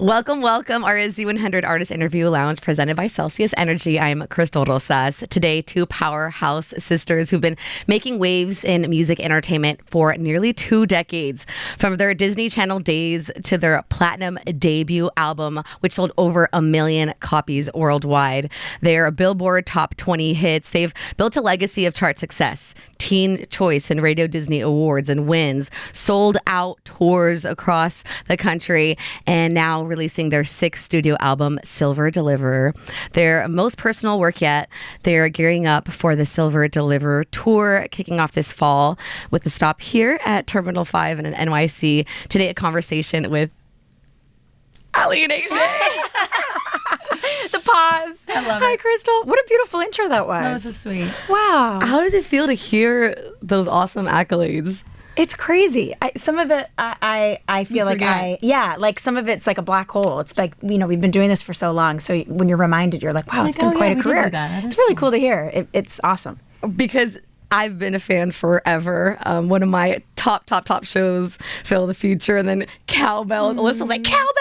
Welcome, our Z100 Artist Interview Lounge presented by Celsius Energy. I'm Crystal Rosas. Today, two powerhouse sisters who've been making waves in music entertainment for nearly 2 decades. From their Disney Channel days to their platinum debut album, which sold over 1 million copies worldwide. Their Billboard Top 20 hits. They've built a legacy of chart success, Teen Choice and Radio Disney Awards and wins, sold out tours across the country, and now releasing their 6th studio album, Silver Deliverer. Their most personal work yet. They're gearing up for the Silver Deliverer tour, kicking off this fall with the stop here at Terminal 5 in NYC. Today, a conversation with Aly and AJ. The pause. I love Hi, it. Crystal. What a beautiful intro that was. That was so sweet. Wow. How does it feel to hear those awesome accolades? It's crazy. Some of it, I feel like like some of it's like a black hole. It's like, we've been doing this for so long. So when you're reminded, you're like, wow, it's been quite a career. It's really cool to hear. It's awesome. Because I've been a fan forever. One of my top shows, Phil the Future, and then Cowbells. Alyssa was like, Cowbells.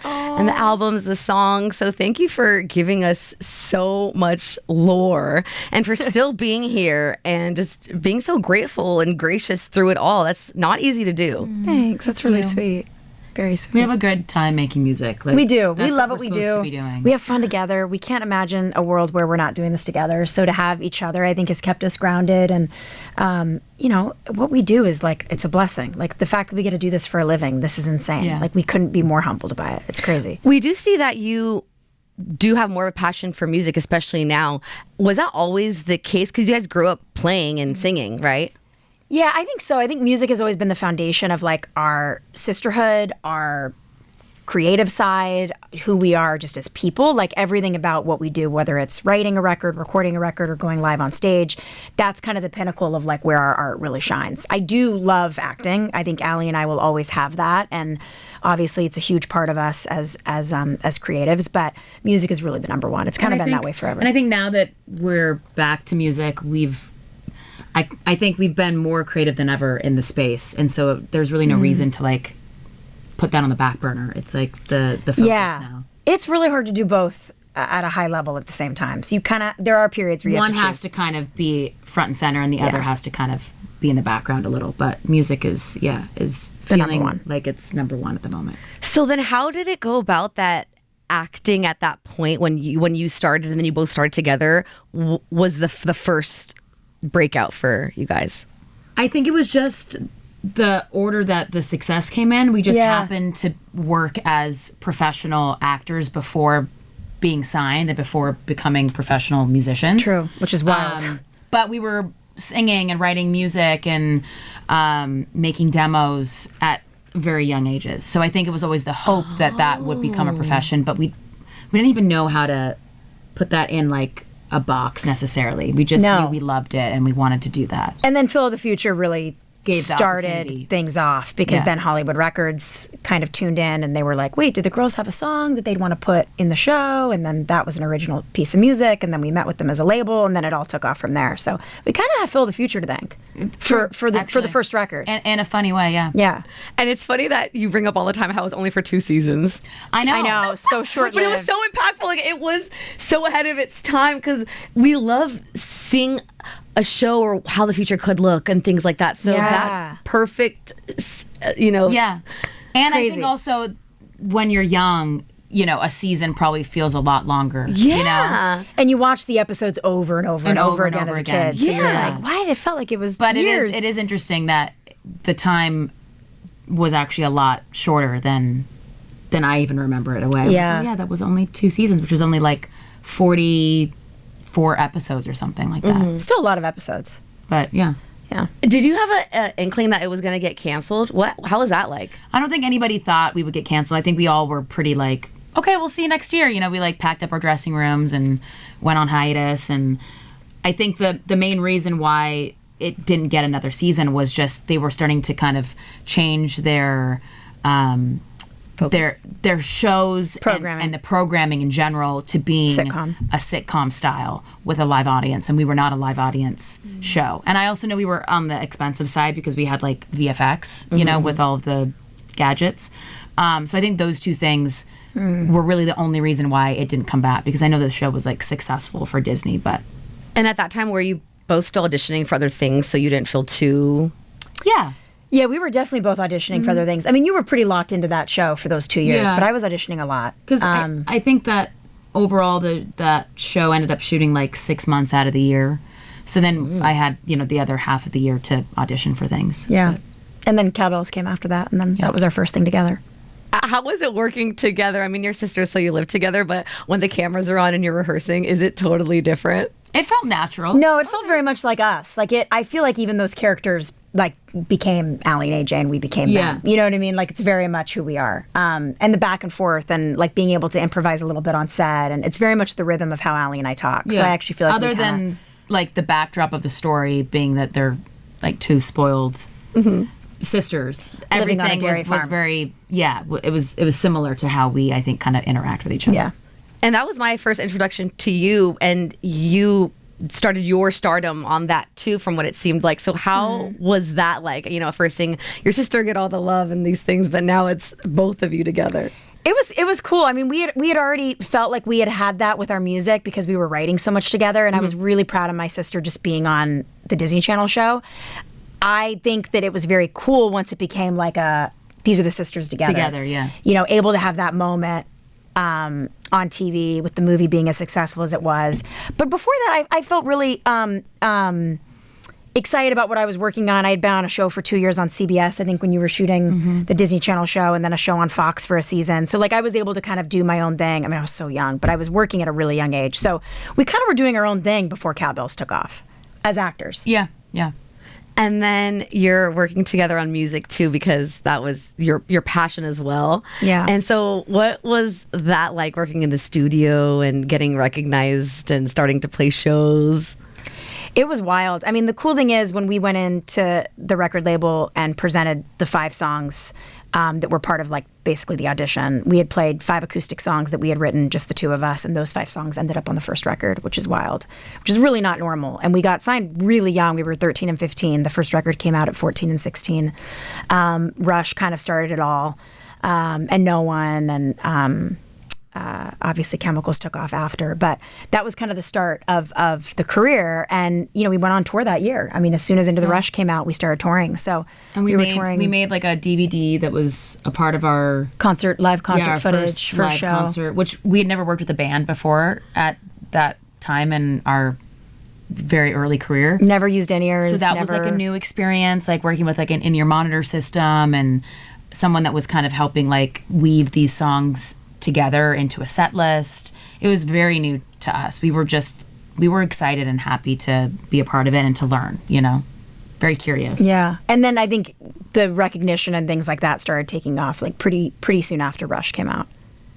And the albums, the songs. So thank you for giving us so much lore and for still being here and just being so grateful and gracious through it all. That's not easy to do. Thanks. That's really sweet. Very sweet. We have a good time making music. We do. We love what we do. To be doing. We have fun together. We can't imagine a world where we're not doing this together. So to have each other, I think, has kept us grounded. And, what we do is like, it's a blessing. Like the fact that we get to do this for a living, this is insane. Yeah. Like we couldn't be more humbled by it. It's crazy. We do see that you do have more of a passion for music, especially now. Was that always the case? Because you guys grew up playing and singing, right? Yeah, I think so. I think music has always been the foundation of like our sisterhood, our creative side, who we are just as people, like everything about what we do, whether it's writing a record, recording a record, or going live on stage. That's kind of the pinnacle of like where our art really shines. I do love acting. I think Aly and I will always have that. And obviously it's a huge part of us as creatives, but music is really the number one. It's kind of been that way forever. And I think now that we're back to music, I think we've been more creative than ever in the space, and so there's really no reason to like put that on the back burner. It's like the focus now. It's really hard to do both at a high level at the same time. So there are periods where you have to choose. One has to kind of be front and center, and the other has to kind of be in the background a little. But music is feeling like it's number one at the moment. So then, how did it go about that? Acting at that point when you started, and then you both started together, was the first breakout for you guys? I think it was just the order that the success came in. We just happened to work as professional actors before being signed and before becoming professional musicians. True, which is wild. But we were singing and writing music and making demos at very young ages. So I think it was always the hope that would become a profession, but we didn't even know how to put that in like a box necessarily. We just knew we loved it and we wanted to do that. And then Phil of the Future really started things off because then Hollywood Records kind of tuned in and they were like, wait, do the girls have a song that they'd want to put in the show? And then that was an original piece of music, and then we met with them as a label, and then it all took off from there. So we kind of have Phil of the Future to thank for the first record. And in a funny way, yeah. Yeah. And it's funny that you bring up all the time how it was only for 2 seasons. I know, so short-lived. But it was so impactful. Like, it was so ahead of its time because we love seeing a show or how the future could look and things like that. So that perfect, Yeah. And crazy. I think also when you're young, a season probably feels a lot longer. Yeah. And you watch the episodes over and over and over again as a kid. So you're Yeah. like, why? It felt like it was But years. it is interesting that the time was actually a lot shorter than I even remember it away. Yeah. Like, that was only 2 seasons, which was only like 44 episodes or something like that. Still a lot of episodes. But yeah. Yeah. Did you have an inkling that it was going to get canceled? How was that like? I don't think anybody thought we would get canceled. I think we all were pretty like, okay, we'll see you next year. We like packed up our dressing rooms and went on hiatus. And I think the main reason why it didn't get another season was just they were starting to kind of change their shows and the programming in general to being a sitcom style with a live audience, and we were not a live audience show. And I also know we were on the expensive side because we had like VFX, with all of the gadgets. So I think those two things were really the only reason why it didn't come back, because I know the show was like successful for Disney, but. And at that time, were you both still auditioning for other things, so you didn't feel too... Yeah. Yeah, we were definitely both auditioning for other things. I mean, you were pretty locked into that show for those 2 years, Yeah. but I was auditioning a lot. Because I think that overall that show ended up shooting like 6 months out of the year. So then I had, the other half of the year to audition for things. Yeah. And then Cowbells came after that, and then that was our first thing together. How was it working together? I mean, you're sisters, so you live together, but when the cameras are on and you're rehearsing, is it totally different? It felt natural. No, it felt very much like us. I feel like even those characters became Aly and AJ, and we became them. You know what I mean? Like, it's very much who we are. And the back and forth, and like being able to improvise a little bit on set, and it's very much the rhythm of how Aly and I talk. So I actually feel like other than like the backdrop of the story being that they're like two spoiled sisters, Living on a everything dairy was farm. very it was similar to how we, I think, kind of interact with each other. Yeah. And that was my first introduction to you, and you started your stardom on that too, from what it seemed like. So how was that like? First seeing your sister get all the love and these things, but now it's both of you together. It was cool. I mean, we had already felt like we had that with our music because we were writing so much together, and I was really proud of my sister just being on the Disney Channel show. I think that it was very cool once it became like these are the sisters together. Together, yeah. Able to have that moment on TV with the movie being as successful as it was. But before that, I felt really excited about what I was working on. I had been on a show for 2 years on CBS, I think, when you were shooting the Disney Channel show, and then a show on Fox for a season. So I was able to kind of do my own thing. I mean, I was so young, but I was working at a really young age. So we kind of were doing our own thing before Cowbells took off as actors. Yeah, yeah. And then you're working together on music too, because that was your passion as well. Yeah. And so what was that like, working in the studio and getting recognized and starting to play shows? It was wild. I mean, the cool thing is when we went into the record label and presented the 5 songs that were part of basically the audition, we had played 5 acoustic songs that we had written, just the 2 of us, and those 5 songs ended up on the first record, which is wild, which is really not normal. And we got signed really young. We were 13 and 15. The first record came out at 14 and 16. Rush kind of started it all, and No One, and obviously Chemicals took off after, but that was kind of the start of the career. And we went on tour that year. I mean, as soon as Into the Rush came out, we started touring. So And we were touring. We made like a DVD that was a part of our live concert our footage, live show. concert, which we had never worked with a band before at that time in our very early career. Never used in-ears. So that was like a new experience, like working with like an in-ear monitor system and someone that was kind of helping like weave these songs together into a set list. It was very new to us. We were excited and happy to be a part of it and to learn, very curious. Yeah. And then I think the recognition and things like that started taking off pretty soon after Rush came out.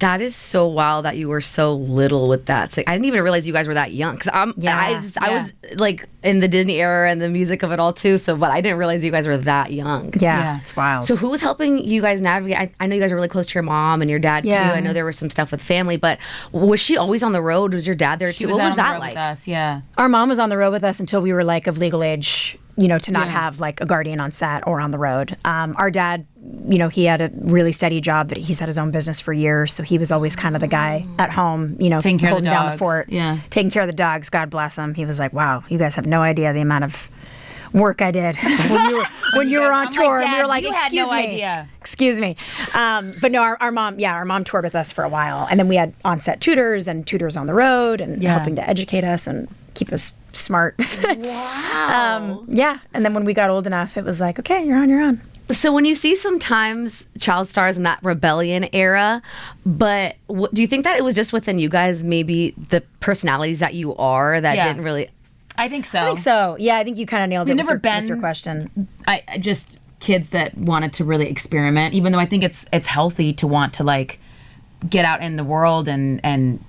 That is so wild that you were so little with that. So I didn't even realize you guys were that young. Because I was like in the Disney era and the music of it all too. So, but I didn't realize you guys were that young. Yeah. It's wild. So who was helping you guys navigate? I know you guys are really close to your mom and your dad too. I know there was some stuff with family, but was she always on the road? Was your dad there too? What was that like? With us, yeah. Our mom was on the road with us until we were of legal age, to not have a guardian on set or on the road. Our dad, he had a really steady job, but he's had his own business for years. So he was always kind of the guy at home, taking care holding of the down the dogs. fort, taking care of the dogs. God bless him. He was like, wow, you guys have no idea the amount of work I did when you were on tour. And we were like, excuse me. But no, our mom toured with us for a while. And then we had on-set tutors and tutors on the road and helping to educate us and keep us smart. Wow. And then when we got old enough, it was like, okay, you're on. So when you see sometimes child stars in that rebellion era, but do you think that it was just within you guys, maybe the personalities that you are that didn't really... I think so. I think so. Yeah, I think you kind of nailed it with your question. I just kids that wanted to really experiment, even though I think it's healthy to want to get out in the world and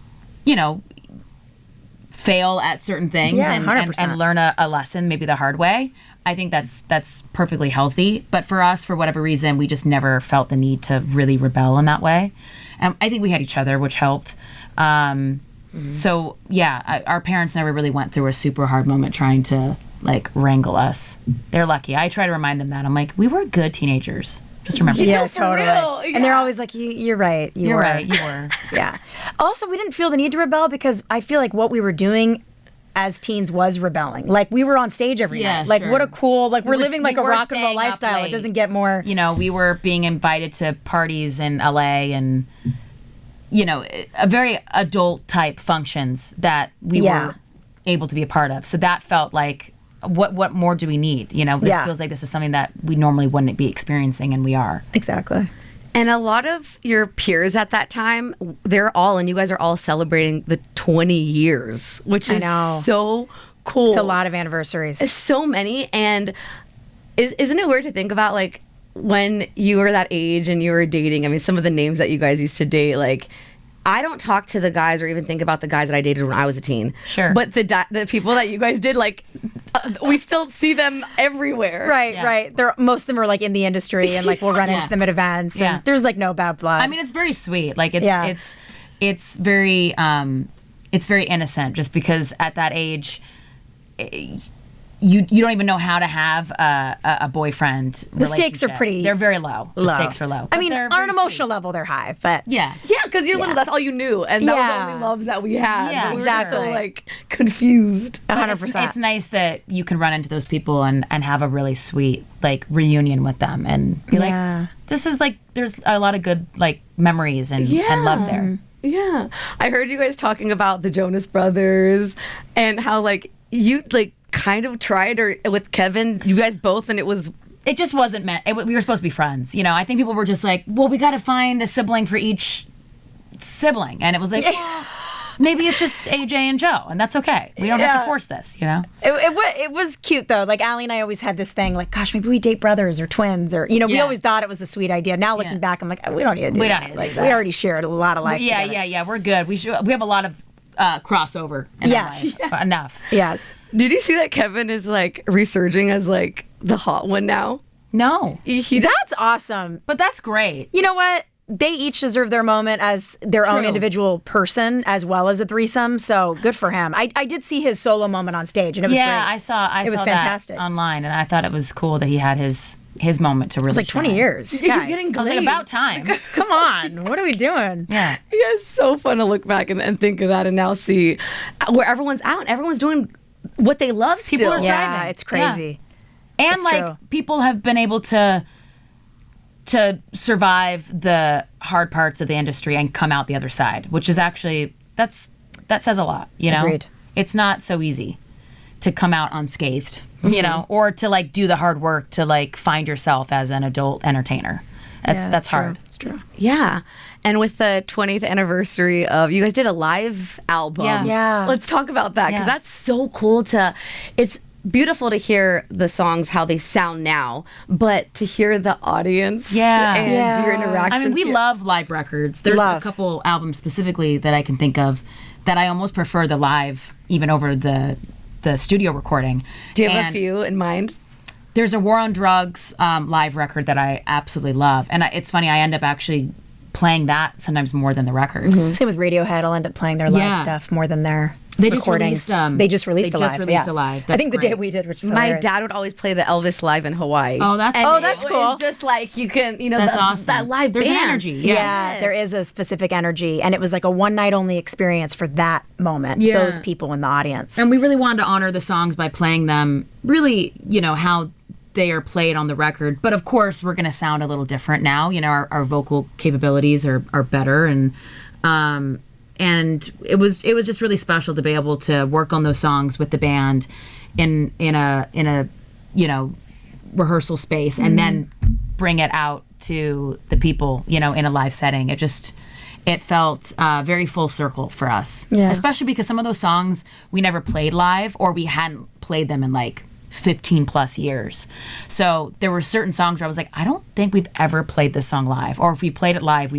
fail at certain things and learn a lesson maybe the hard way. I think that's perfectly healthy. But for us, for whatever reason, we just never felt the need to really rebel in that way. And I think we had each other, which helped. So our parents never really went through a super hard moment trying to wrangle us. They're lucky. I try to remind them that. I'm like, we were good teenagers. Just remember that. Yeah, for totally. real. And they're always like, you're right. You're right. You were. Yeah. Also, we didn't feel the need to rebel because I feel like what we were doing as teens was rebelling. Like, we were on stage every night. Like, sure. what a cool, like, we're living like we a were rock and roll staying up lifestyle. It late. doesn't get more. You know, we were being invited to parties in LA and, you know, a very adult type functions that we were able to be a part of. So that felt like, what more do we need? You know, this feels like this is something that we normally wouldn't be experiencing, and we are. Exactly. And a lot of your peers at that time, and you guys are all celebrating the 20 years, which is so cool. It's a lot of anniversaries. So many. And isn't it weird to think about, like, when you were that age and you were dating? I mean, some of the names that you guys used to date, like, I don't talk to the guys or even think about the guys that I dated when I was a teen. Sure. But the people that you guys did, like, we still see them everywhere. Right, right. Most of them are like in the industry, and like we'll run into them at events. Yeah. And there's like no bad blood. I mean, it's very sweet. Like, it's very innocent, just because at that age, you don't even know how to have a boyfriend. The stakes are They're very low. The stakes are low. I mean, they're on an very emotional level, they're high, but Yeah, because you're little. That's all you knew, and that was the only loves that we had. Yeah, But we exactly. were so, like, confused. 100%. It's nice that you can run into those people and have a really sweet, like, reunion with them and be like, this is like, there's a lot of good, like, memories and love there. Yeah, I heard you guys talking about the Jonas Brothers and how, like, you, like, kind of tried with Kevin, you guys both, and it just wasn't meant. We were supposed to be friends. You know, I think people were just like, well, we got to find a sibling for each sibling. And it was like, well, maybe it's just AJ and Joe, and that's okay. We don't have to force this, you know? It was cute, though. Like, Aly and I always had this thing, like, gosh, maybe we date brothers or twins, or, you know, we always thought it was a sweet idea. Now, looking back, I'm like, oh, we don't need to do that. We don't need to like, do that. we already shared a lot of life together. Yeah, we're good. We have a lot of crossover in our life. Enough. Yes. Did you see that Kevin is, like, resurging as, like, the hot one now? No. That's awesome. But that's great. You know what? They each deserve their moment as their own individual person, as well as a threesome. So good for him. I did see his solo moment on stage, and it was great. I saw It was that fantastic. online, and I thought it was cool that he had his moment to really. It's like 20 shine. years, He's guys. getting I was like, glazed. about time. Come on. What are we doing? Yeah. Yeah, it's so fun to look back and think of that and now see where everyone's out and everyone's doing what they love still. People are Yeah, thriving. it's crazy. And It's like true. people have been able to survive the hard parts of the industry and come out the other side, which is actually that says a lot, you know? Agreed. It's not so easy to come out unscathed, you know, or to like do the hard work to like find yourself as an adult entertainer. That's hard. It's true. Yeah. And with the 20th anniversary of, you guys did a live album. Yeah. Let's talk about that, because Yeah. that's so cool it's beautiful to hear the songs, how they sound now, but to hear the audience and your interactions. I mean, we love live records. There's a couple albums specifically that I can think of that I almost prefer the live even over the studio recording. Do you have And a few in mind? there's a War on Drugs live record that I absolutely love. And it's funny, I end up actually playing that sometimes more than the record. Same with Radiohead. I'll end up playing their live Yeah. stuff more than their They just recordings. released, they just released they a live. just released yeah. a live. I think the That's day great. we did, which is My hilarious. dad would always play the Elvis live in Hawaii. Oh, that's And cool. that's it cool. was just like, you can, That's awesome. That live There's band. an energy. Yeah, Yes. there is a specific energy, and it was like a one night only experience for that moment. Yeah. Those people in the audience. And we really wanted to honor the songs by playing them really, you know, how they are played on the record. But of course, we're going to sound a little different now. You know, our vocal capabilities are better. And it was just really special to be able to work on those songs with the band in a you know, rehearsal space and then bring it out to the people, you know, in a live setting. It felt very full circle for us. Yeah. Especially because some of those songs we never played live, or we hadn't played them in like 15 plus years. So there were certain songs where I was like, I don't think we've ever played this song live. Or if we played it live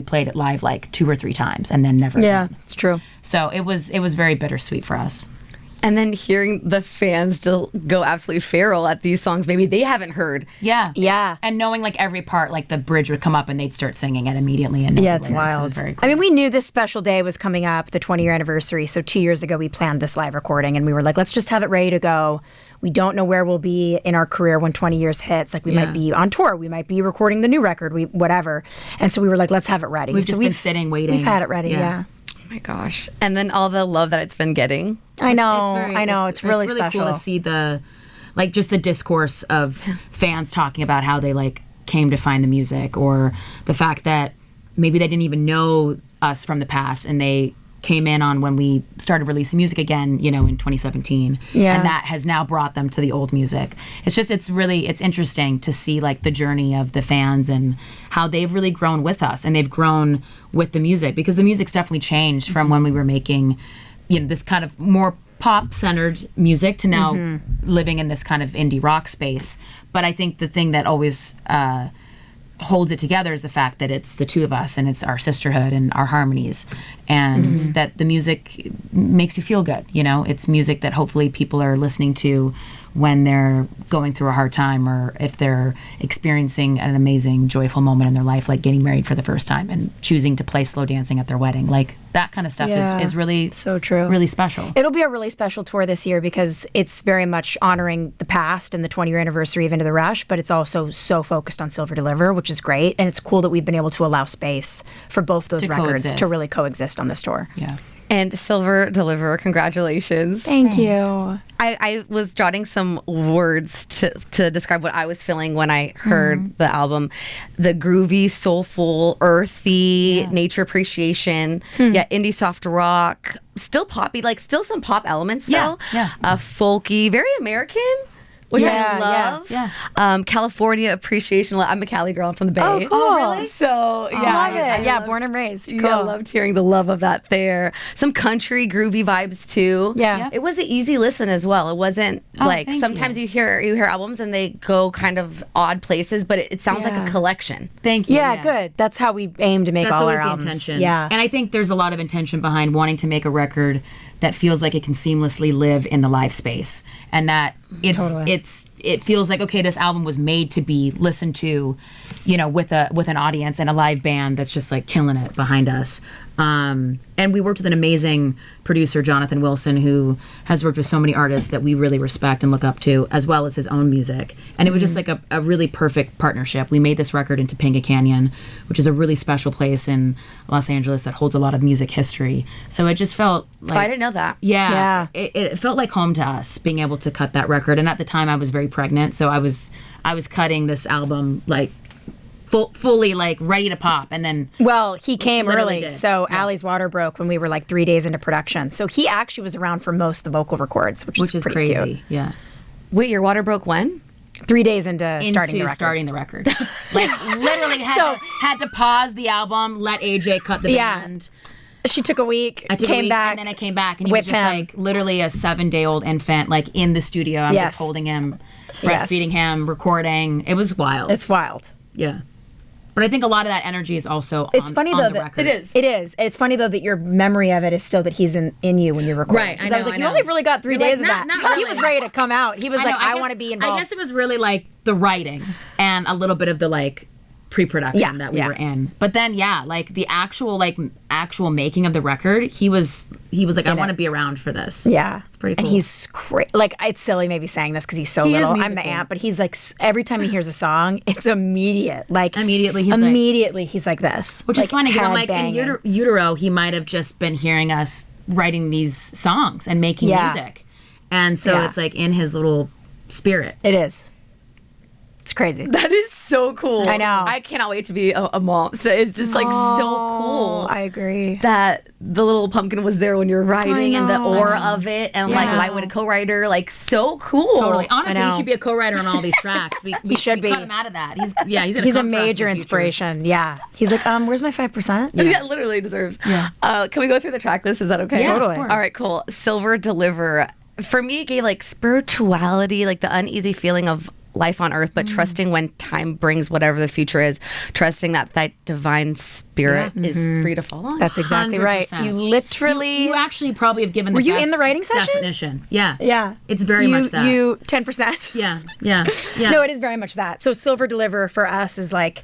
like 2 or 3 times and then never Yeah, again. it's true. So it was very bittersweet for us. And then hearing the fans still go absolutely feral at these songs maybe they haven't heard. Yeah. Yeah. And knowing like every part, like the bridge would come up and they'd start singing it immediately. And Yeah, it's it wild. was very cool. I mean, we knew this special day was coming up, the 20-year anniversary. So 2 years ago, we planned this live recording, and we were like, let's just have it ready to go. We don't know where we'll be in our career when 20 years hits. Like, we might be on tour. We might be recording the new record, whatever. And so we were like, let's have it ready. We've just been sitting, waiting. We've had it ready, yeah. Oh my gosh. And then all the love that it's been getting. I know. It's really special. Cool to see just the discourse of fans talking about how they like came to find the music, or the fact that maybe they didn't even know us from the past and they came in on when we started releasing music again, in 2017. Yeah. And that has now brought them to the old music. It's interesting to see like the journey of the fans and how they've really grown with us, and they've grown with the music, because the music's definitely changed from when we were making, this kind of more pop-centered music to now living in this kind of indie rock space. But I think the thing that always holds it together is the fact that it's the two of us, and it's our sisterhood and our harmonies, and that the music makes you feel good. It's music that hopefully people are listening to when they're going through a hard time, or if they're experiencing an amazing, joyful moment in their life, like getting married for the first time and choosing to play slow dancing at their wedding. Like that kind of stuff is really so true, really special. It'll be a really special tour this year because it's very much honoring the past and the 20-year anniversary of Into the Rush, but it's also so focused on Silver Deliver, which is great. And it's cool that we've been able to allow space for both those records to really coexist on this tour. Yeah. And Silver Deliver, congratulations. Thank you. I was jotting some words to describe what I was feeling when I heard the album. The groovy, soulful, earthy, nature appreciation, indie soft rock, still poppy, like still some pop elements though. Folky, very American. Which I love. California appreciation. I'm a Cali girl. I'm from the Bay. Oh, cool. Oh, really? So, yeah. I love it. I born and raised. Cool. Yeah, I loved hearing the love of that there. Some country groovy vibes, too. Yeah. It was an easy listen as well. It wasn't like sometimes you hear albums and they go kind of odd places, but it sounds like a collection. Thank you. Yeah, good. That's how we aim to make all our albums. That's always the intention. Yeah. And I think there's a lot of intention behind wanting to make a record that feels like it can seamlessly live in the live space, and that it feels like, okay, this album was made to be listened to, with an audience and a live band that's just like killing it behind us. And we worked with an amazing producer, Jonathan Wilson, who has worked with so many artists that we really respect and look up to, as well as his own music. And it was just like a really perfect partnership. We made this record in Topanga Canyon, which is a really special place in Los Angeles that holds a lot of music history. So it just felt like... I didn't know that. Yeah. It felt like home to us, being able to cut that record. And at the time, I was very pregnant, so I was cutting this album like fully like ready to pop, and then he came early, so Aly's water broke when we were like 3 days into production. So he actually was around for most of the vocal records, which is pretty crazy. Cute. Yeah. Wait, your water broke when? 3 days into starting the record. Like literally had to pause the album, let AJ cut the band. She took a week, came back, and then I came back, and he was just like literally a 7-day-old infant, like in the studio. I'm just holding him, breastfeeding him, recording. It was wild. It's wild. Yeah. But I think a lot of that energy is also it's funny on though the that record. It is. It's funny though that your memory of it is still that he's in you when you're recording. Right. Because I was like, you only really got 3 days of that. Really. He was ready to come out. He was I want to be involved. I guess it was really like the writing and a little bit of the like pre-production that we were in. But then like the actual making of the record, he was like, I want to be around for this. Yeah. It's pretty cool. And he's like, it's silly maybe saying this because he's so little. I'm the aunt, but he's like, every time he hears a song, it's immediate. Like immediately he's like this. Which is funny because I'm like, in utero, he might have just been hearing us writing these songs and making music. And so it's like in his little spirit. It is. It's crazy. That is so cool. I know. I cannot wait to be a mom. So it's just like so cool. I agree. That the little pumpkin was there when you were writing and the aura of it, and like Lightwood, a co-writer, like so cool. Totally. Honestly, he should be a co-writer on all these tracks. We should be. Cut him out of that. He's a major inspiration. Yeah. He's like, where's my 5%? Yeah, literally deserves. Yeah. Can we go through the track list? Is that okay? Yeah, totally. All right, cool. Silver Deliver. For me, it gave like spirituality, like the uneasy feeling of life on earth, but trusting when time brings whatever the future is, trusting that divine spirit is free to fall on. That's exactly right. 100%. You literally... You actually probably have given Were the you best in the writing session? definition. Yeah. Yeah. It's very much that. You 10%. Yeah. No, it is very much that. So silver deliverer for us is like,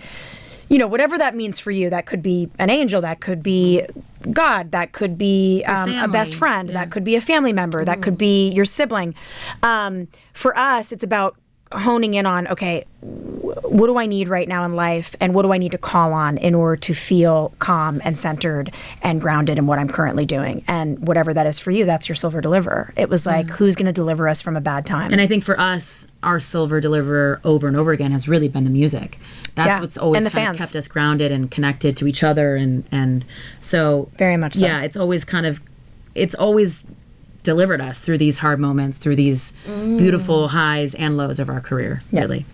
whatever that means for you. That could be an angel. That could be God. That could be a best friend. That could be a family member. That could be your sibling. For us, it's about honing in on, okay, what do I need right now in life, and what do I need to call on in order to feel calm and centered and grounded in what I'm currently doing? And whatever that is for you, that's your silver deliverer. It was like, who's going to deliver us from a bad time? And I think for us, our silver deliverer over and over again has really been the music. That's what's always kind of kept us grounded and connected to each other, and so very much so. Yeah, it's always delivered us through these hard moments, through these beautiful highs and lows of our career, really.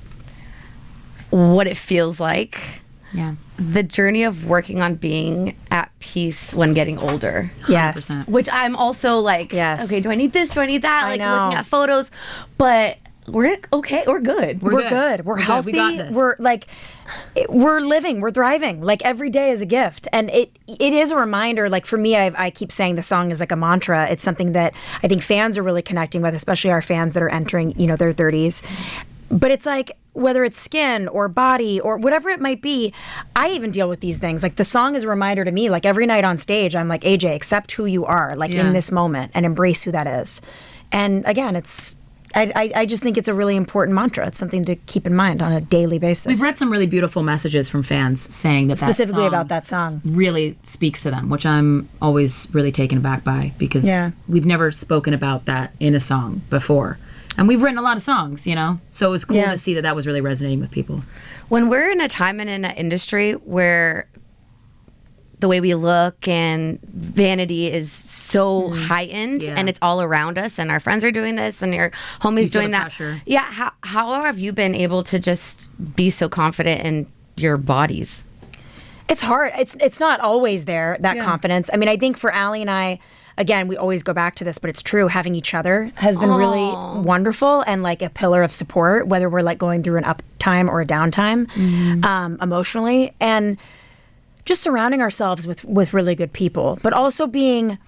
What it feels like. Yeah. The journey of working on being at peace when getting older. Yes. 100%. Which I'm also like, okay, do I need this? Do I need that? Like looking at photos. But we're okay. We're good. We're good. We're healthy. We got this. We're like, we're living. We're thriving. Like every day is a gift, and it is a reminder. Like for me, I keep saying the song is like a mantra. It's something that I think fans are really connecting with, especially our fans that are entering, their 30s. But it's like, whether it's skin or body or whatever it might be, I even deal with these things. Like the song is a reminder to me. Like every night on stage, I'm like, AJ, accept who you are, like in this moment, and embrace who that is. And again, I just think it's a really important mantra. It's something to keep in mind on a daily basis. We've read some really beautiful messages from fans saying that specifically that song about that song really speaks to them, which I'm always really taken aback by, because we've never spoken about that in a song before. And we've written a lot of songs, so it was cool to see that was really resonating with people. When we're in a time and in an industry where the way we look and vanity is so heightened and it's all around us, and our friends are doing this and your homies doing that. Pressure. Yeah. How have you been able to just be so confident in your bodies? It's hard. It's not always there, that confidence. I mean, I think for Aly and I, again, we always go back to this, but it's true. Having each other has been really wonderful and like a pillar of support, whether we're like going through an up time or a down time, emotionally, and just surrounding ourselves with really good people, but also being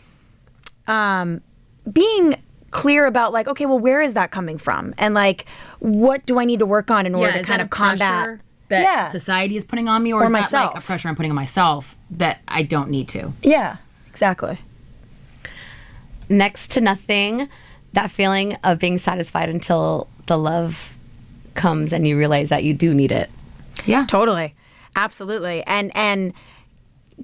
clear about like, okay, well, where is that coming from? And like, what do I need to work on in order to kind of combat that society is putting on me, or is myself. that like a pressure I'm putting on myself that I don't need to? Yeah, exactly. Next to nothing, that feeling of being satisfied until the love comes and you realize that you do need it. Yeah, totally. Absolutely. And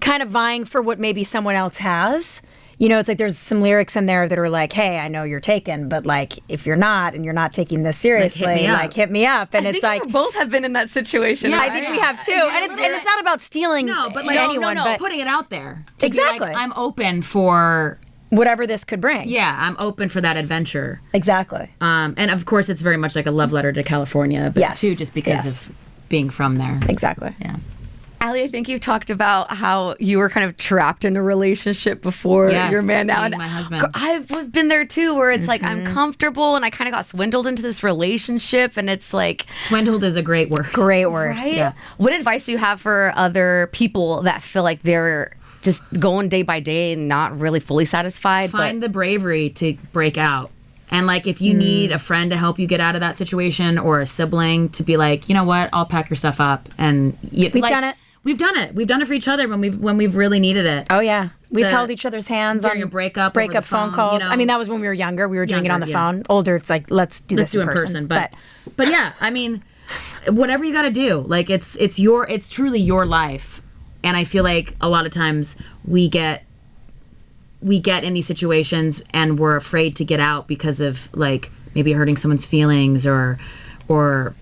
kind of vying for what maybe someone else has. It's like there's some lyrics in there that are like, hey, I know you're taken, but like if you're not and you're not taking this seriously, like hit me up. And it's like we both have been in that situation. Yeah, I think we have too. And it's not about stealing anyone, but putting it out there. Exactly. I'm open for whatever this could bring. Yeah, I'm open for that adventure. Exactly. And of course, it's very much like a love letter to California, but too just because of being from there. Exactly. Yeah. Aly, I think you talked about how you were kind of trapped in a relationship before your man now. And my husband. I've been there too, where it's like I'm comfortable and I kind of got swindled into this relationship, and it's like swindled is a great word. Great word. Right? Yeah. What advice do you have for other people that feel like they're just going day by day and not really fully satisfied? Find the bravery to break out. And like if you need a friend to help you get out of that situation, or a sibling to be like, you know what, I'll pack your stuff up. And we've done it. We've done it for each other when we've really needed it. Oh yeah, we've held each other's hands during on a breakup phone calls. I mean, that was when we were younger. We were doing it on the phone. Older, it's like let's do this in person. But yeah, I mean, whatever you got to do, like it's truly your life. And I feel like a lot of times we get in these situations and we're afraid to get out because of like maybe hurting someone's feelings or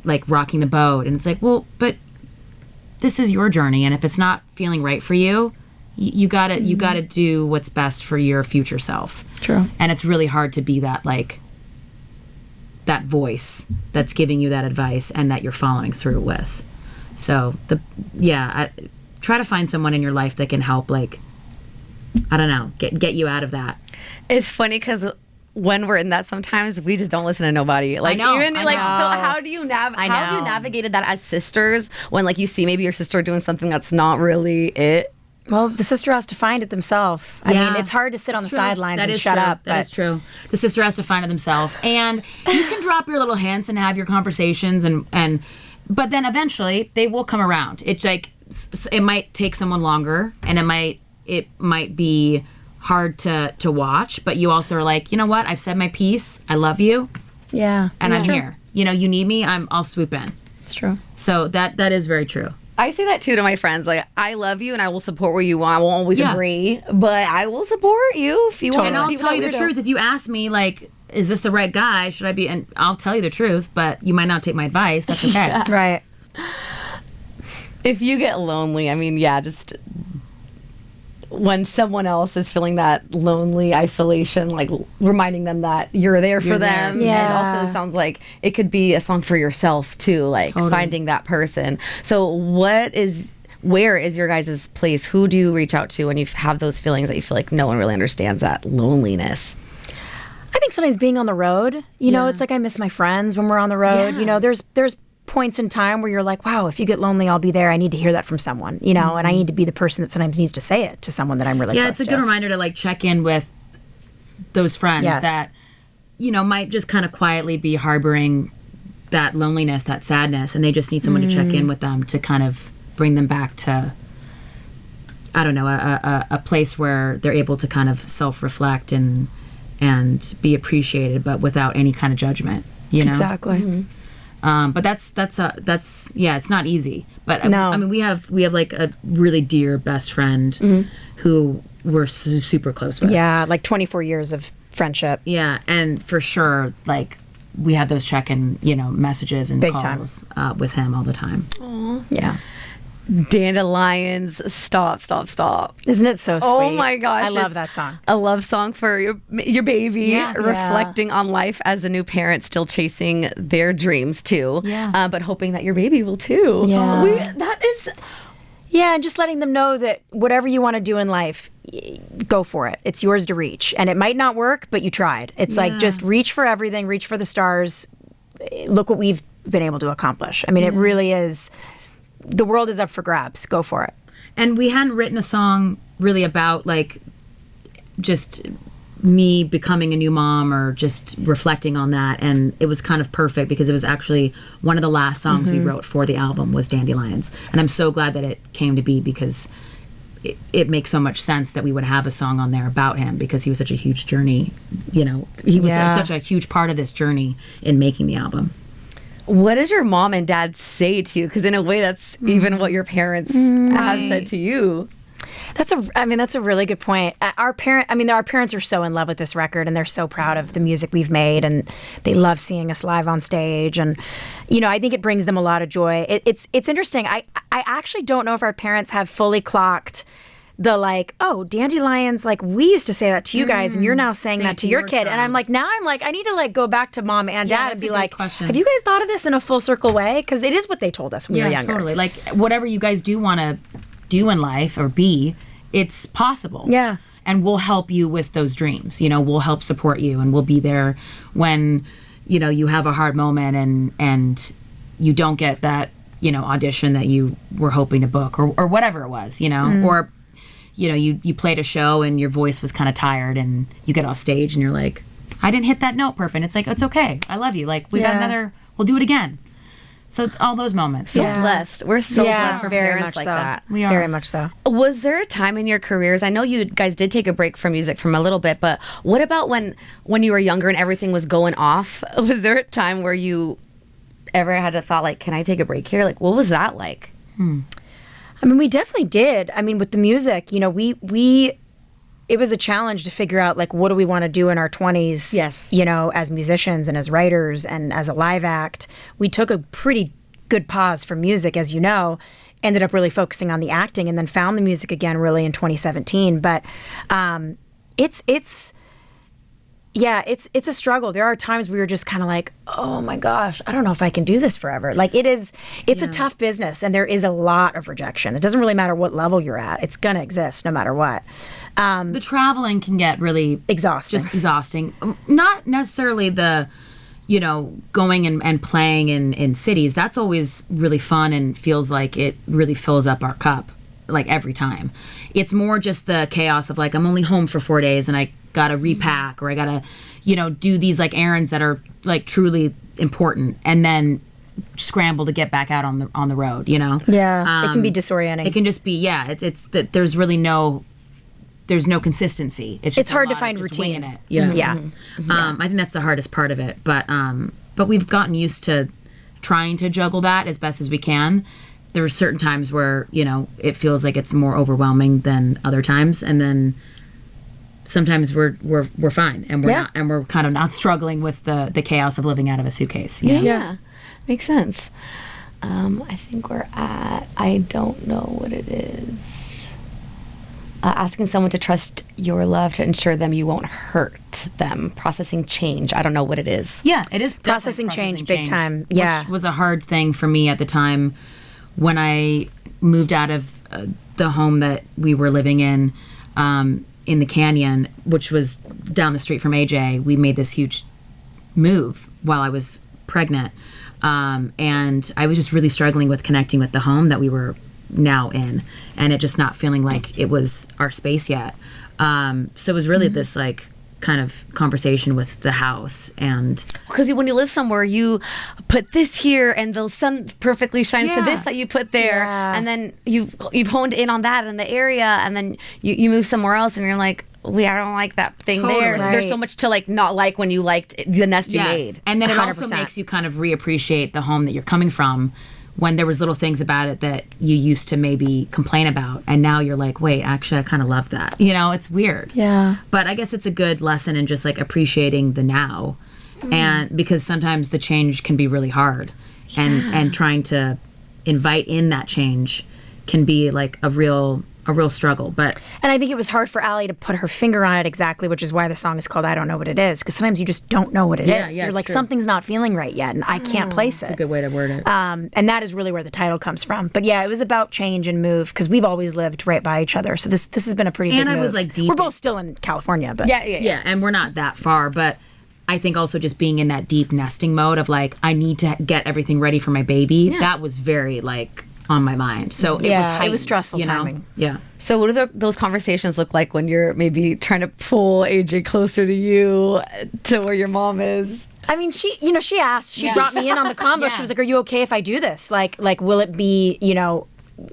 like rocking the boat. And it's like, well, but this is your journey, and if it's not feeling right for you, you gotta do what's best for your future self. True. And it's really hard to be that like that voice that's giving you that advice and that you're following through with. So try to find someone in your life that can help, like, I don't know, get you out of that. It's funny because when we're in that, sometimes we just don't listen to nobody. Like, know, even I like, know. so how do you how have you navigated that as sisters when like you see maybe your sister doing something that's not really it? Well, the sister has to find it themselves. I Yeah. mean, it's hard to sit on the True. sidelines That and is shut true. up. That is true. The sister has to find it themselves, and you can drop your little hints and have your conversations, but then eventually they will come around. It's like it might take someone longer, and it might be hard to watch, but you also are like, you know what? I've said my piece. I love you, Yeah. and it's I'm true. here. You know, you need me. I'll swoop in. It's true. So that is very true. I say that too to my friends. Like, I love you and I will support where you want. I won't always Yeah. agree, but I will support you if you want. And I'll be tell you the that weirdo. truth. If you ask me, like, is this the right guy? Should I be? And I'll tell you the truth, but you might not take my advice. That's okay. Right. If you get lonely, I mean, yeah, just when someone else is feeling that lonely isolation, like reminding them that you're there for You're there. them. Yeah. And also it sounds like it could be a song for yourself too, like Totally. finding that person. So where is your guys' place? Who do you reach out to when you have those feelings that you feel like no one really understands that loneliness? I think sometimes being on the road, you know, Yeah. it's like I miss my friends when we're on the road. Yeah. You know, there's points in time where you're like, wow, if you get lonely, I'll be there. I need to hear that from someone, you know, and I need to be the person that sometimes needs to say it to someone that I'm really Yeah, close it's a to. good reminder to like check in with those friends Yes. that, you know, might just kind of quietly be harboring that loneliness, that sadness, and they just need someone to check in with them to kind of bring them back to, I don't know, a place where they're able to kind of self-reflect and be appreciated, but without any kind of judgment, you know? Exactly. But that's yeah, it's not easy. But No. I mean, we have like a really dear best friend who we're super close with. Yeah, like 24 years of friendship. Yeah, and for sure, like we have those check-in, you know, messages and Big time. calls with him all the time. Yeah. Dandelions, stop. Isn't it so sweet? Oh my gosh. I love that song. A love song for your baby, Yeah. reflecting on life as a new parent, still chasing their dreams too. Yeah. But hoping that your baby will too. Yeah. That is. Yeah, and just letting them know that whatever you want to do in life, go for it. It's yours to reach. And it might not work, but you tried. It's like just reach for everything, reach for the stars. Look what we've been able to accomplish. I mean, it really is. The world is up for grabs. Go for it. And we hadn't written a song really about like just me becoming a new mom or just reflecting on that, and it was kind of perfect because it was actually one of the last songs we wrote for the album was Dandelions, and I'm so glad that it came to be because it makes so much sense that we would have a song on there about him because he was such a huge journey, you know, he was Yeah. such a huge part of this journey in making the album. What does your mom and dad say to you? Because in a way, that's even what your parents have said to you. That's a really good point. Our parents are so in love with this record, and they're so proud of the music we've made, and they love seeing us live on stage. And you know, I think it brings them a lot of joy. It's interesting. I actually don't know if our parents have fully clocked the like, oh, dandelions, like we used to say that to you guys, and you're now saying that to your kid. And I'm like, I need to like go back to mom and Yeah, dad and that's be a good like, question. have you guys thought of this in a full circle way? Because it is what they told us when we were younger. Totally. Like whatever you guys do want to do in life or be, it's possible. Yeah. And we'll help you with those dreams. You know, we'll help support you, and we'll be there when, you know, you have a hard moment and you don't get that, you know, audition that you were hoping to book or whatever it was, you know, or, you know, you played a show and your voice was kind of tired and you get off stage and you're like, I didn't hit that note perfect. It's like, it's okay. I love you. Like we got Yeah. we'll do it again. So all those moments. So Yeah. blessed. We're so blessed for very parents much like so. that. We are. Very much so. Was there a time in your careers? I know you guys did take a break from music from a little bit, but what about when you were younger and everything was going off? Was there a time where you ever had a thought like, can I take a break here? Like, what was that like? I mean, we definitely did. I mean, with the music, you know, it was a challenge to figure out like what do we want to do in our 20s. Yes. You know, as musicians and as writers and as a live act. We took a pretty good pause from music, as you know, ended up really focusing on the acting, and then found the music again really in 2017. But Yeah, it's a struggle. There are times we were just kind of like, oh my gosh, I don't know if I can do this forever. Like it's a tough business, and there is a lot of rejection. It doesn't really matter what level you're at. It's going to exist no matter what. The traveling can get really Exhausting. Just exhausting. Not necessarily the, going and playing in cities. That's always really fun and feels like it really fills up our cup, like every time. It's more just the chaos of like, I'm only home for 4 days and I gotta repack, or I gotta, do these like errands that are like truly important, and then scramble to get back out on the road. Yeah, it can be disorienting. It can just be it's that there's really there's no consistency. It's hard to find routine. It. Yeah. Yeah. I think that's the hardest part of it, but we've gotten used to trying to juggle that as best as we can. There are certain times where it feels like it's more overwhelming than other times, and then sometimes we're fine, and we're kind of not struggling with the chaos of living out of a suitcase. Yeah. Makes sense. I think we're at, I don't know what it is. Asking someone to trust your love to ensure them you won't hurt them. Processing change. I don't know what it is. Yeah, it is Processing change, big time. Yeah. Which was a hard thing for me at the time when I moved out of the home that we were living in the Canyon, which was down the street from AJ. We made this huge move while I was pregnant. And I was just really struggling with connecting with the home that we were now in, and it just not feeling like it was our space yet. So it was really this like kind of conversation with the house, and because when you live somewhere, you put this here, and the sun perfectly shines to this that you put there, and then you've honed in on that in the area, and then you move somewhere else, and you're like, I don't like that thing there. So there's so much to like not like when you liked the nest you made. And then it 100%. Also makes you kind of reappreciate the home that you're coming from, when there was little things about it that you used to maybe complain about, and now you're like, wait, actually I kind of love that. It's weird. Yeah. But I guess it's a good lesson in just like appreciating the now, and because sometimes the change can be really hard, and trying to invite in that change can be like a real struggle. And I think it was hard for Aly to put her finger on it exactly, which is why the song is called I Don't Know What It Is, because sometimes you just don't know what it is. You're like, something's not feeling right yet, and I can't place it. That's a good way to word it. And that is really where the title comes from. But yeah, it was about change and move, because we've always lived right by each other. So this has been a pretty big move. And I was like deep. We're both still in California, but yeah, and we're not that far, but I think also just being in that deep nesting mode of like, I need to get everything ready for my baby. That was very like on my mind. So it was stressful timing. Yeah. So what do those conversations look like when you're maybe trying to pull AJ closer to you, to where your mom is? I mean, she asked, she brought me in on the combo. She was like, are you okay if I do this? Like, will it be,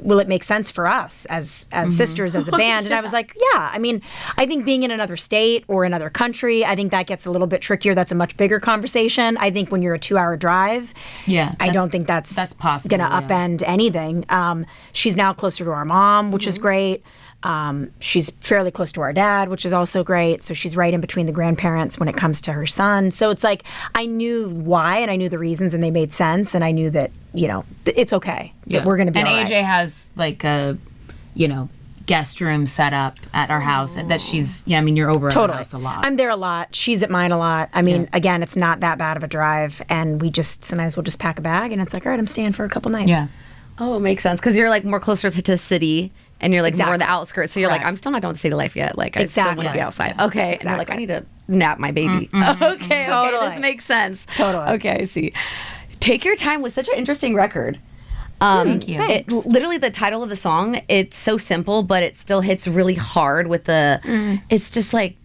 will it make sense for us as sisters, as a band? And I was like, yeah. I mean, I think being in another state or another country, I think that gets a little bit trickier. That's a much bigger conversation. I think when you're a 2-hour drive, I don't think that's possible, going to upend anything. She's now closer to our mom, which is great. She's fairly close to our dad, which is also great. So she's right in between the grandparents when it comes to her son. So it's like, I knew why, and I knew the reasons, and they made sense, and I knew that, it's okay. That we're going to be all right. And AJ right. has like a, guest room set up at our house, and that she's, you're over at our house a lot. I'm there a lot. She's at mine a lot. I mean, again, it's not that bad of a drive, and sometimes we'll just pack a bag, and it's like, all right, I'm staying for a couple nights. Yeah. Oh, it makes sense, because you're like more closer to the city. And you're like more on the outskirts. So you're like, I'm still not done with city life yet. Like, I still want to be outside. Yeah. Okay. And you're like, I need to nap my baby. Okay. Totally. This makes sense. Totally. Okay. I see. Take Your Time was such an interesting record. Thank you. Literally, the title of the song, it's so simple, but it still hits really hard with it's just like,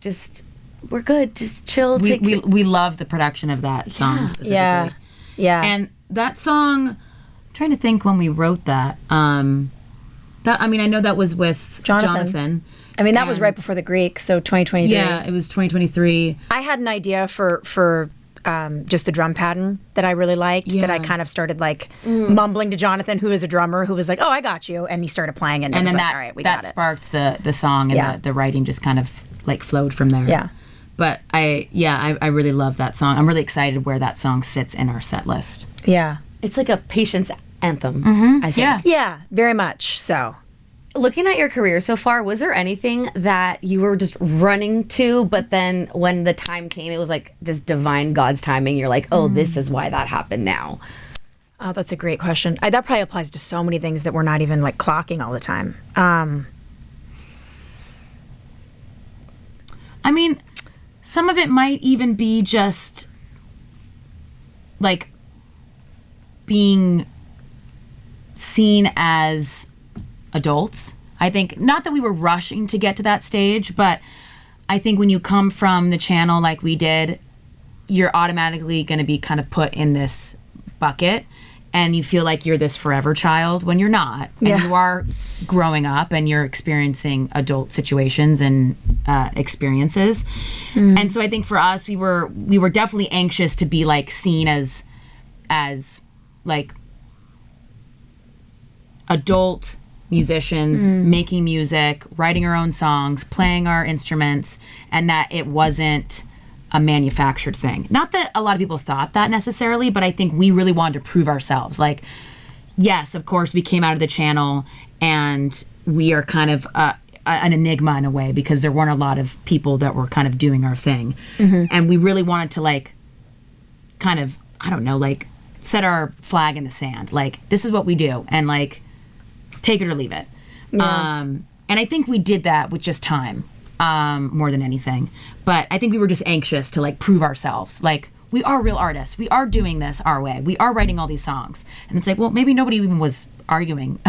we're good. Just chill. We love the production of that song specifically. Yeah. And that song, I'm trying to think when we wrote that. I know that was with Jonathan. I mean, that was right before the Greek, so 2023. Yeah, it was 2023. I had an idea for just the drum pattern that I really liked, that I kind of started like mumbling to Jonathan, who is a drummer, who was like, oh, I got you. And he started playing it, and then like, all right, we got it. That sparked the song, and the writing just kind of like flowed from there. Yeah. But I really love that song. I'm really excited where that song sits in our set list. Yeah. It's like a patience anthem, I think. Yeah, very much so. looking at your career so far, was there anything that you were just running to, but then when the time came, it was like just divine God's timing? You're like, oh, this is why that happened now. Oh, that's a great question. That probably applies to so many things that we're not even like clocking all the time. I mean, some of it might even be just like being seen as adults. I think, not that we were rushing to get to that stage, but I think when you come from the channel like we did, you're automatically going to be kind of put in this bucket, and you feel like you're this forever child when you're not. And you are growing up and you're experiencing adult situations and experiences. And so I think for us, we were definitely anxious to be like seen as like adult musicians making music, writing our own songs, playing our instruments, and that it wasn't a manufactured thing. Not that a lot of people thought that necessarily, but I think we really wanted to prove ourselves. Like, yes, of course, we came out of the channel and we are kind of an enigma in a way, because there weren't a lot of people that were kind of doing our thing. And we really wanted to like kind of, I don't know, like set our flag in the sand. Like, this is what we do, and like take it or leave it. And I think we did that with just time. More than anything. But I think we were just anxious to like prove ourselves. Like, we are real artists. We are doing this our way. We are writing all these songs. And it's like, well, maybe nobody even was arguing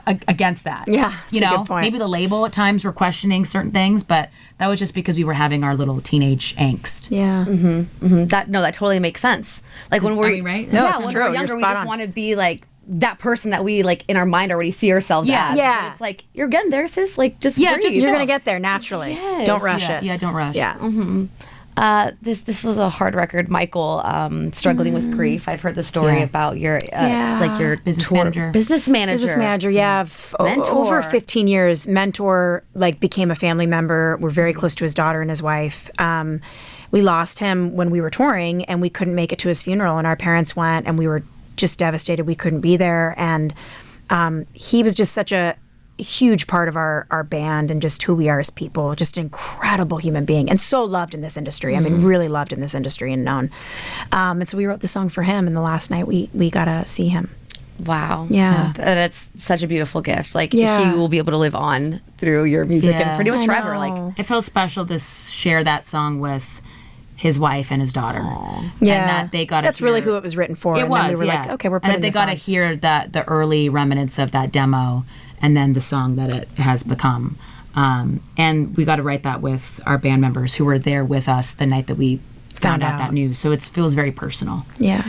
against that. Yeah, you that's know, a good point. maybe the label at times were questioning certain things, but that was just because we were having our little teenage angst. Yeah. That totally makes sense. Like when we're right? No, yeah, it's when true. we're You're younger, we spot just on. want to be like that person that we like in our mind already see ourselves Yeah. as. Yeah. But it's like, you're getting there, sis. Like, just Yeah, breathe. just You're chill. going to get there naturally. Yes. Don't rush it. Yeah, don't rush. Yeah. This was a hard record, Michael. Struggling with grief. I've heard the story Yeah. about your Yeah. like your Business tour- manager. business manager. Business manager, yeah. Mentor. Over 15 years. Mentor, like, became a family member. We're very close to his daughter and his wife. We lost him when we were touring, and we couldn't make it to his funeral. And our parents went, and we were just devastated we couldn't be there. And he was just such a huge part of our band and just who we are as people. Just an incredible human being, and so loved in this industry. I mean, really loved in this industry and known. And so we wrote the song for him, and the last night we got to see him. Wow. Yeah. That's such a beautiful gift. Like, Yeah. he will be able to live on through your music Yeah. and pretty much I forever. know. Like, It felt special to share that song with his wife and his daughter. Yeah. And that they got That's really who it was written for. It and was, then we were yeah. like, okay, we're and putting that they this got to on. hear the early remnants of that demo, and then the song that it has become. And we got to write that with our band members who were there with us the night that we found out that news. So it feels very personal. Yeah.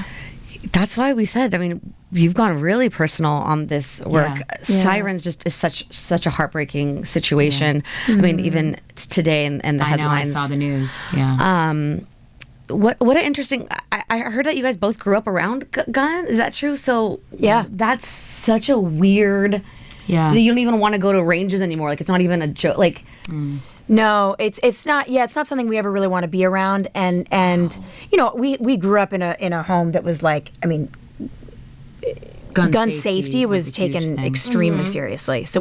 that's why we said, I mean, you've gone really personal on this work. Yeah. Sirens just is such a heartbreaking situation. I mean, even today in the I know, I headlines. saw the news. Yeah. What an interesting. I heard that you guys both grew up around gun. Is that true? So Yeah. that's such a weird. Yeah. You don't even want to go to ranges anymore. Like, it's not even a joke. Like, No, it's not. Yeah, it's not something we ever really want to be around. And you know, we grew up in a home that was like, I mean, gun safety was a huge taken thing. extremely seriously. So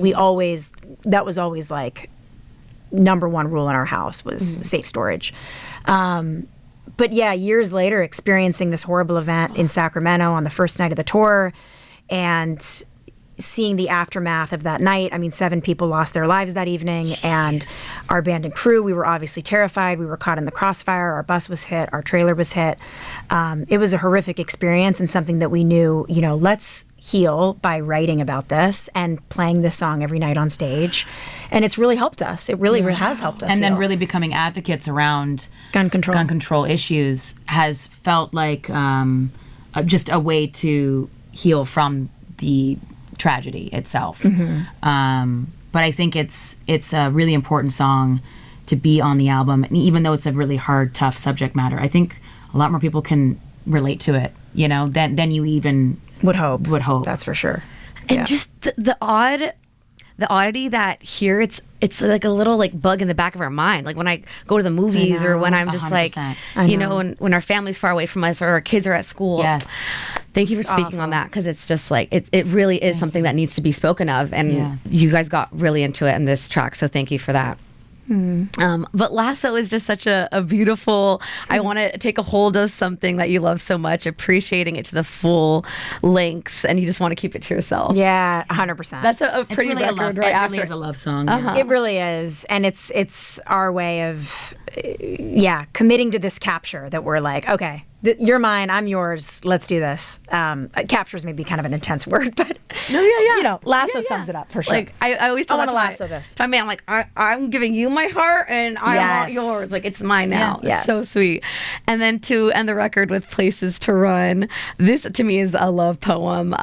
that was always like number one rule in our house was safe storage. But yeah, years later, experiencing this horrible event in Sacramento on the first night of the tour, and seeing the aftermath of that night. I mean, 7 people lost their lives that evening, and our band and crew, we were obviously terrified. We were caught in the crossfire. Our bus was hit. Our trailer was hit. It was a horrific experience, and something that we knew, you know, let's heal by writing about this and playing this song every night on stage. And it's really helped us. It really has helped us. And then heal. really becoming advocates around Gun control issues has felt like just a way to heal from the tragedy itself. But I think it's a really important song to be on the album, and even though it's a really hard, tough subject matter, I think a lot more people can relate to it, you know, than you even would hope. That's for sure. and just the oddity that here it's like a little like bug in the back of our mind. Like when I go to the movies or when I'm just like, 100%. you know, when our family's far away from us or our kids are at school. Yes. Thank you for speaking on that, because it's just like it really is something that needs to be spoken of, and you guys got really into it in this track, so thank you for that. But Lasso is just such a beautiful, I want to take a hold of something that you love so much, appreciating it to the full lengths, and you just want to keep it to yourself. Yeah, 100%. That's a pretty really record it after. really is a love song. It really is. And it's our way of, committing to this capture that we're like, okay, you're mine, I'm yours, let's do this. Captures may be kind of an intense word, but lasso sums it up for sure. Like I always tell that to lasso this. to my man, like I'm giving you my heart and I want yours. Like it's mine now. Yeah. It's so sweet. And then to end the record with Places to Run. This to me is a love poem,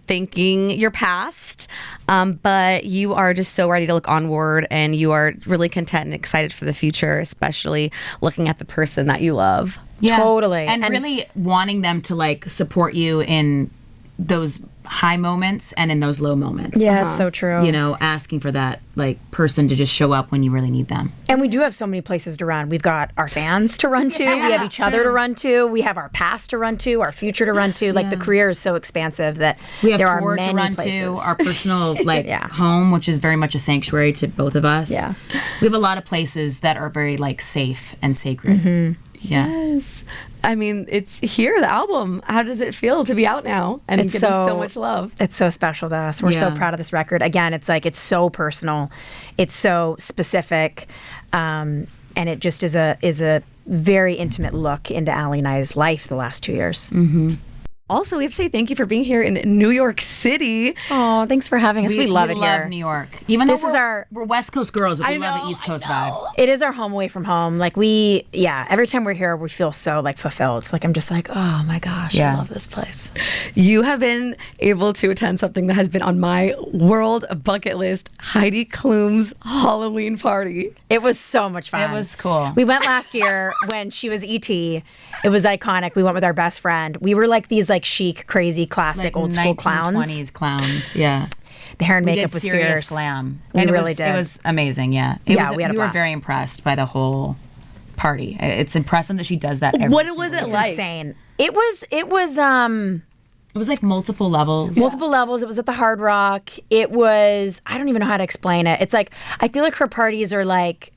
thanking your past, but you are just so ready to look onward, and you are really content and excited for the future, especially looking at the person that you love. Yeah. Totally. And really wanting them to like support you in those high moments and in those low moments. Yeah, it's so true. You know, asking for that like person to just show up when you really need them. And we do have so many places to run. We've got our fans to run to. We have each other to run to. We have our past to run to, our future to run to. Like the career is so expansive that we have there are tour many to run places. to, our personal home, which is very much a sanctuary to both of us. Yeah. We have a lot of places that are very like safe and sacred. Mm-hmm. Yeah. Yes. I mean, it's here, the album. How does it feel to be out now and It's getting so so much love? It's so special to us. We're so proud of this record. Again, it's like it's so personal, it's so specific, and it just is a very intimate look into Aly and I's life the last 2 years. Mm-hmm. Also, we have to say thank you for being here in New York City. Oh, thanks for having us. We love it here. We love New York. Even This though is our- we're West Coast girls, but we love the East Coast vibe. It is our home away from home. Like every time we're here, we feel so like fulfilled. It's like I'm just like, oh my gosh, I love this place. You have been able to attend something that has been on my world bucket list, Heidi Klum's Halloween party. It was so much fun. It was cool. We went last year when she was E.T. It was iconic. We went with our best friend. We were like these like chic, crazy, classic, Like old school clowns. 1920s clowns, yeah. The hair and We makeup did was serious fierce. glam. We And really it did. was amazing, yeah. We had a we were blast. very impressed by the whole party. It's impressive that she does that every What single was it year. like? Insane. It was It was like multiple levels. multiple levels. It was at the Hard Rock. It was, I don't even know how to explain it. It's like, I feel like her parties are like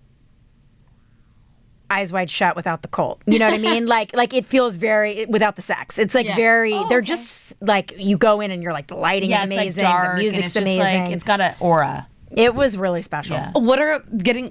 Eyes Wide Shut without the cult. You know what I mean? like it feels very, without the sex. It's like they're just like, you go in and you're like, the lighting is it's amazing. like dark, the and music's it's just amazing. like, it's got an aura. It was really special. Yeah. What's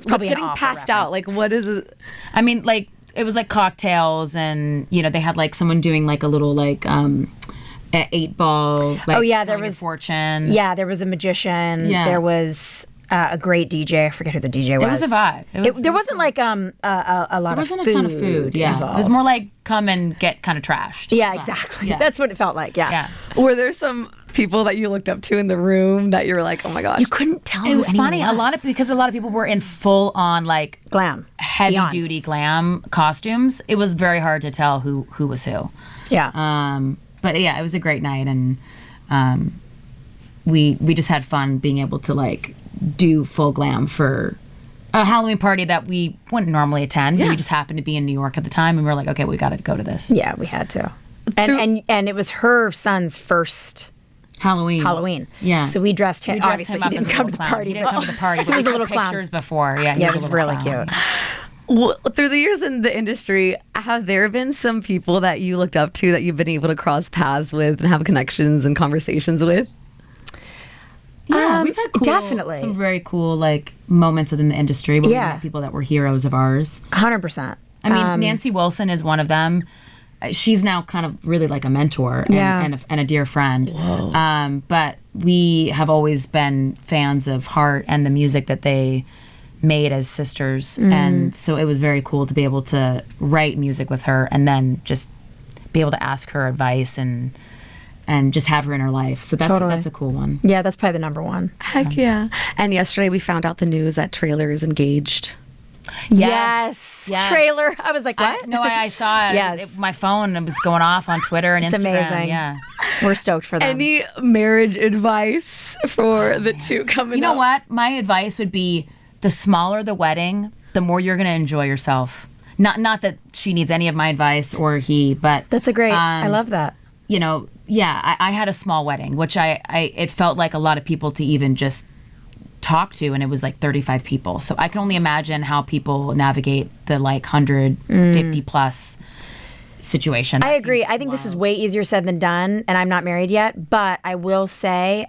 probably an getting awful passed out? reference. Like, what is it? I mean, like, it was like cocktails, and, you know, they had like someone doing like a little like, 8-ball, like, there telling your was fortune. Yeah, there was a magician. Yeah. There was a great DJ. I forget who the DJ was. It was a vibe. There wasn't like a lot There of wasn't food a ton of food, yeah. involved. It was more like come and get kind of trashed. Yeah, vibes. exactly. Yeah. That's what it felt like. Yeah. Were there some people that you looked up to in the room that you were like, oh my gosh? You couldn't tell. It who was anyone funny. was. Because a lot of people were in full on like Glam. heavy Beyond. duty glam costumes. It was very hard to tell who was who. Yeah. But yeah, it was a great night, and we just had fun being able to like do full glam for a Halloween party that we wouldn't normally attend. Yeah. We just happened to be in New York at the time, and we were like, okay, we got to go to this. Yeah, we had to. And it was her son's first Halloween. Yeah. So we dressed him. We dressed Obviously, him up he as didn't a come little to the clown. party. He didn't come to the party. He was a little took clown. pictures before. Yeah, Yeah, it was a little really clown. cute. Well, through the years in the industry, have there been some people that you looked up to that you've been able to cross paths with and have connections and conversations with? Yeah, we've had definitely some very cool like moments within the industry where we met people that were heroes of ours. 100%. I mean, Nancy Wilson is one of them. She's now kind of really like a mentor and a dear friend. But we have always been fans of Heart and the music that they made as sisters. And so it was very cool to be able to write music with her and then just be able to ask her advice and just have her in her life. So that's a cool one. Yeah, that's probably the number one. Heck yeah. And yesterday we found out the news that Trailer is engaged. Yes. Trailer. I was like, what? I saw it. Yes. My phone was going off on Twitter and It's Instagram. amazing. Yeah. We're stoked for them. Any marriage advice for the two coming up? You know what? My advice would be the smaller the wedding, the more you're going to enjoy yourself. Not that she needs any of my advice or he, but That's a great, I love that. you know, I had a small wedding, which it felt like a lot of people to even just talk to, and it was like 35 people. So I can only imagine how people navigate the like 150 plus situation. I agree. I think this is way easier said than done, and I'm not married yet, but I will say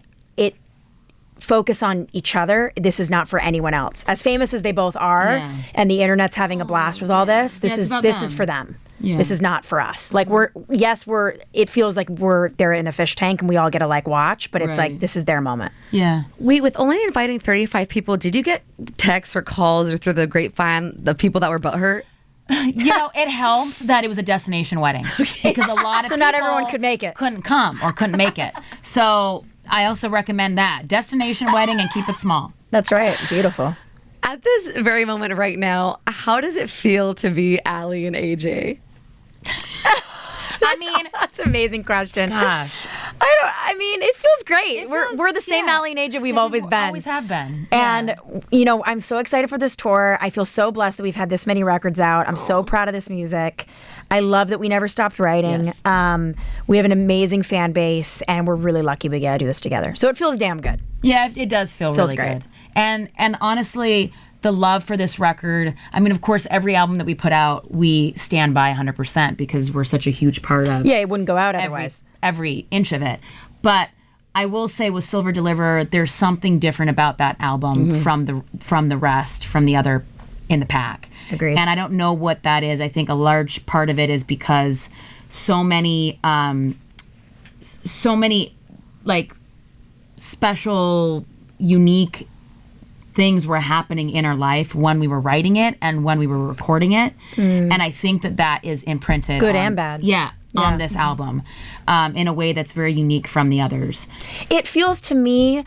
focus on each other. This is not for anyone else. As famous as they both are, and the internet's having a blast with all this, this is for them. Yeah. This is not for us. Like it feels like they're in a fish tank and we all get to like watch, but it's like, this is their moment. Yeah. Wait, with only inviting 35 people, did you get texts or calls or through the grapevine, the people that were butthurt? It helped that it was a destination wedding because a lot of so people not everyone could make it. Couldn't come or couldn't make it. So I also recommend that destination wedding and keep it small. That's right. Beautiful. At this very moment right now, how does it feel to be Aly and AJ? I mean, that's an amazing question. Gosh, I mean, it feels great. We're the same Aly and AJ we've always been. Always have been. And I'm so excited for this tour. I feel so blessed that we've had this many records out. I'm so proud of this music. I love that we never stopped writing. Yes. We have an amazing fan base, and we're really lucky we get to do this together. So it feels damn good. Yeah, it does feel really great. Good. And honestly, the love for this record, I mean, of course, every album that we put out, we stand by 100% because we're such a huge part of. Yeah, it wouldn't go out otherwise. Every inch of it. But I will say with Silver Deliver, there's something different about that album from the rest, from the other in the pack. Agreed. And I don't know what that is. I think a large part of it is because so many like special, unique things were happening in our life when we were writing it and when we were recording it. And I think that is imprinted. Good and bad. Yeah, on this album in a way that's very unique from the others. It feels to me,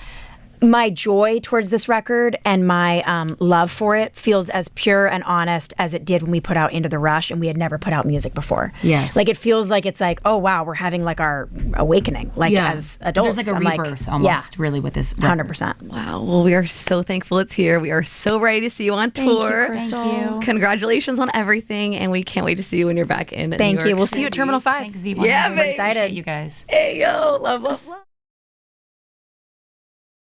my joy towards this record and my love for it feels as pure and honest as it did when we put out Into the Rush and we had never put out music before. Yes. Like it feels like it's like, oh wow, we're having like our awakening, like as adults. There's like a rebirth almost, really, with this record. 100%. Wow. Well, we are so thankful it's here. We are so ready to see you on tour. Thank you, Crystal. Thank you. Congratulations on everything, and we can't wait to see you when you're back in Thank New you. York We'll see you at Terminal 5. Thanks, Z100. Yeah, I'm babe. excited, you guys. Hey, yo. Love, love, love.